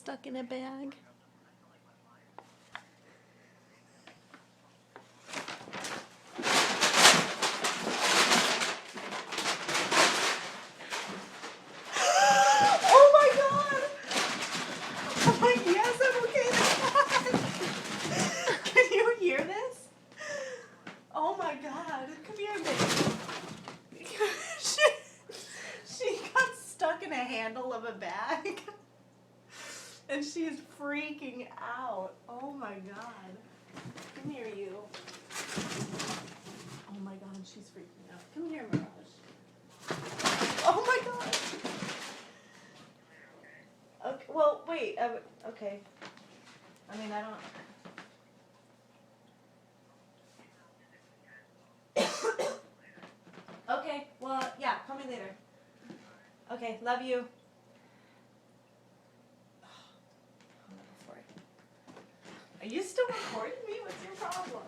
stuck in a bag. Oh my god! I'm like, yes, I'm okay. Can you hear this? Oh my god. Come here, baby. She got stuck in a handle of a bag. And she's freaking out. Oh my god. Come here, you. Oh my god, she's freaking out. Come here, Mirage. Oh my god. Okay, well, wait. Okay. I mean, I don't. Okay, well, yeah, call me later. Okay, love you. Are you still recording me? What's your problem?